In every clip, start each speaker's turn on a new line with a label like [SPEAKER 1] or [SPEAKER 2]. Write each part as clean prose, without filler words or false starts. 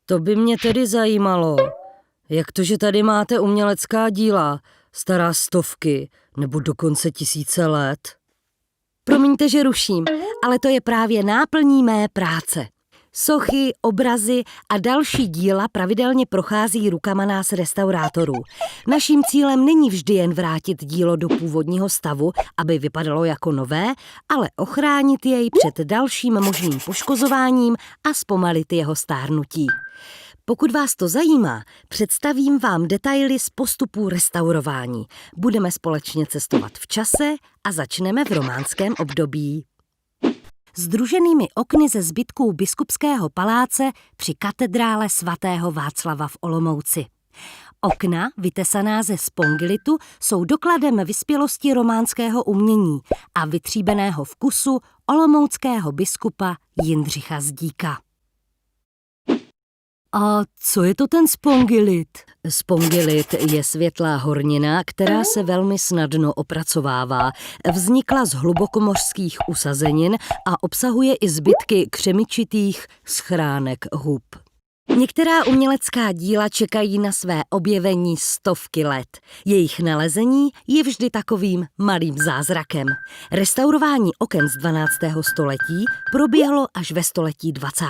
[SPEAKER 1] To by mě tedy zajímalo. Jak to, že tady máte umělecká díla, stará stovky nebo dokonce tisíce let?
[SPEAKER 2] Promiňte, že ruším, ale to je právě náplní mé práce. Sochy, obrazy a další díla pravidelně prochází rukama nás restaurátorů. Naším cílem není vždy jen vrátit dílo do původního stavu, aby vypadalo jako nové, ale ochránit jej před dalším možným poškozováním a zpomalit jeho stárnutí. Pokud vás to zajímá, představím vám detaily z postupů restaurování. Budeme společně cestovat v čase a začneme v románském období. Sdruženými okny ze zbytků biskupského paláce při katedrále svatého Václava v Olomouci. Okna, vytesaná ze spongilitu, jsou dokladem vyspělosti románského umění a vytříbeného vkusu olomouckého biskupa Jindřicha Zdíka.
[SPEAKER 1] A co je to ten spongilit? Spongilit je světlá hornina, která se velmi snadno opracovává. Vznikla z hlubokomořských usazenin a obsahuje i zbytky křemičitých schránek hub.
[SPEAKER 2] Některá umělecká díla čekají na své objevení stovky let. Jejich nalezení je vždy takovým malým zázrakem. Restaurování oken z 12. století proběhlo až ve století 20.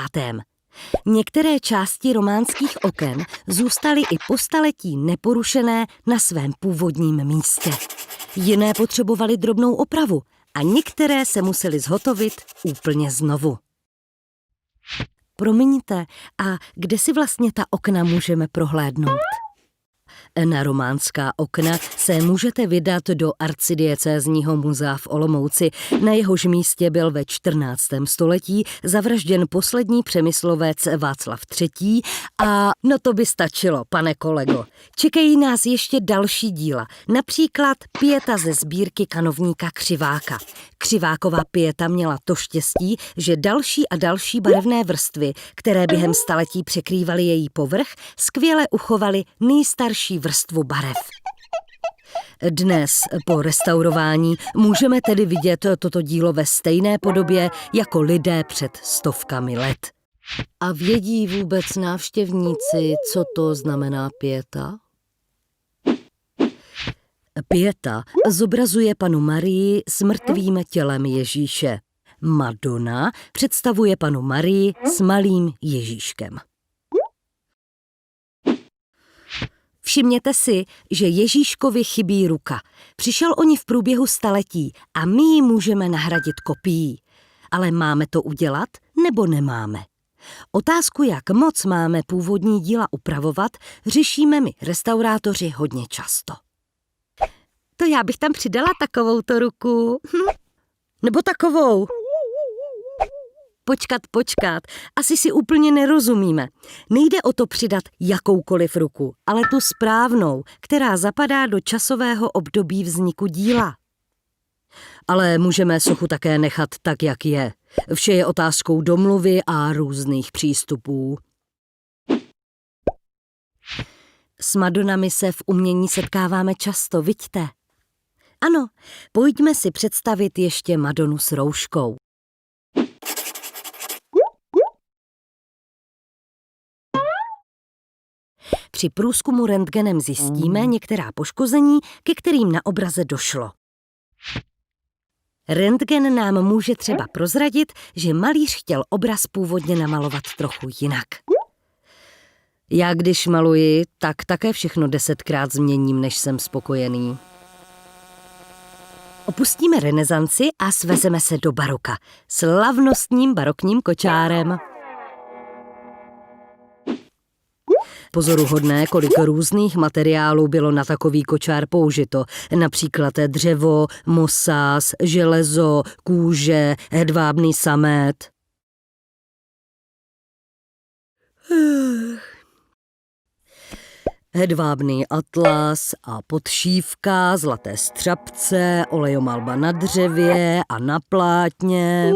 [SPEAKER 2] Některé části románských oken zůstaly i po staletí neporušené na svém původním místě. Jiné potřebovaly drobnou opravu a některé se musely zhotovit úplně znovu. Promiňte, a kde si vlastně ta okna můžeme prohlédnout?
[SPEAKER 1] Na románská okna se můžete vydat do arcidiecézního muzea v Olomouci. Na jehož místě byl ve 14. století zavražděn poslední přemyslovec Václav III. A no to by stačilo, pane kolego.
[SPEAKER 2] Čekají nás ještě další díla, například pieta ze sbírky kanovníka Křiváka. Křivákova pieta měla to štěstí, že další a další barevné vrstvy, které během staletí překrývaly její povrch, skvěle uchovaly nejstarší vrstvu barev.
[SPEAKER 1] Dnes po restaurování můžeme tedy vidět toto dílo ve stejné podobě jako lidé před stovkami let. A vědí vůbec návštěvníci, co to znamená pieta? Pieta zobrazuje Pannu Marii s mrtvým tělem Ježíše. Madonna představuje Pannu Marii s malým Ježíškem.
[SPEAKER 2] Všimněte si, že Ježíškovi chybí ruka. Přišel o ní v průběhu staletí a my ji můžeme nahradit kopií. Ale máme to udělat nebo nemáme? Otázku, jak moc máme původní díla upravovat, řešíme my restaurátoři hodně často. To já bych tam přidala takovouto ruku.
[SPEAKER 1] Nebo takovou.
[SPEAKER 2] Počkat. Asi si úplně nerozumíme. Nejde o to přidat jakoukoliv ruku, ale tu správnou, která zapadá do časového období vzniku díla.
[SPEAKER 1] Ale můžeme sochu také nechat tak, jak je. Vše je otázkou domluvy a různých přístupů.
[SPEAKER 2] S Madonami se v umění setkáváme často, viďte? Ano, pojďme si představit ještě Madonu s rouškou. Při průzkumu rentgenem zjistíme některá poškození, ke kterým na obraze došlo. Rentgen nám může třeba prozradit, že malíř chtěl obraz původně namalovat trochu jinak.
[SPEAKER 1] Já když maluji, tak také všechno 10krát změním, než jsem spokojený.
[SPEAKER 2] Opustíme renesanci a svezeme se do baroka. Slavnostním barokním kočárem.
[SPEAKER 1] Pozoruhodné, kolik různých materiálů bylo na takový kočár použito. Například dřevo, mosás, železo, kůže, hedvábný samet. Hedvábný atlas a podšívka, zlaté střapce, olejomalba na dřevě a na plátně.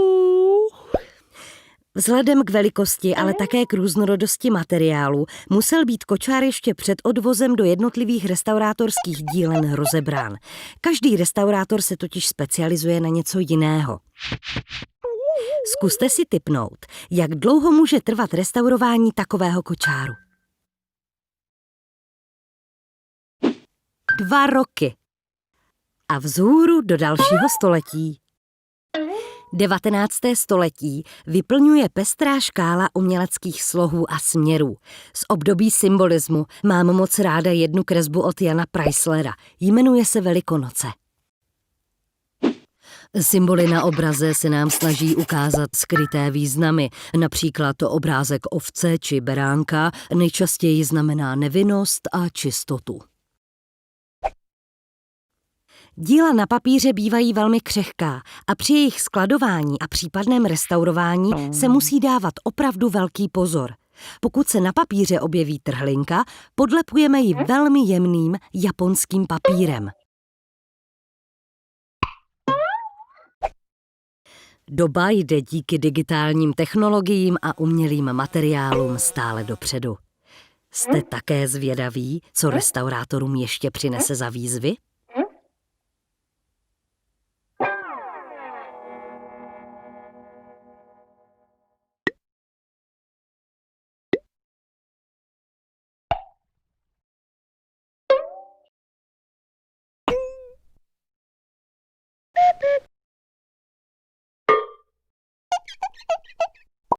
[SPEAKER 2] Vzhledem k velikosti, ale také k různorodosti materiálu musel být kočár ještě před odvozem do jednotlivých restaurátorských dílen rozebrán. Každý restaurátor se totiž specializuje na něco jiného. Zkuste si tipnout, jak dlouho může trvat restaurování takového kočáru. 2 roky. A vzhůru do dalšího století. 19. století vyplňuje pestrá škála uměleckých slohů a směrů. Z období symbolismu mám moc ráda jednu kresbu od Jana Preislera. Jmenuje se Velikonoce. Symboly na obraze se nám snaží ukázat skryté významy. Například obrázek ovce či beránka nejčastěji znamená nevinnost a čistotu. Díla na papíře bývají velmi křehká a při jejich skladování a případném restaurování se musí dávat opravdu velký pozor. Pokud se na papíře objeví trhlinka, podlepujeme ji velmi jemným japonským papírem. Doba jde díky digitálním technologiím a umělým materiálům stále dopředu. Jste také zvědaví, co restaurátorům ještě přinese za výzvy?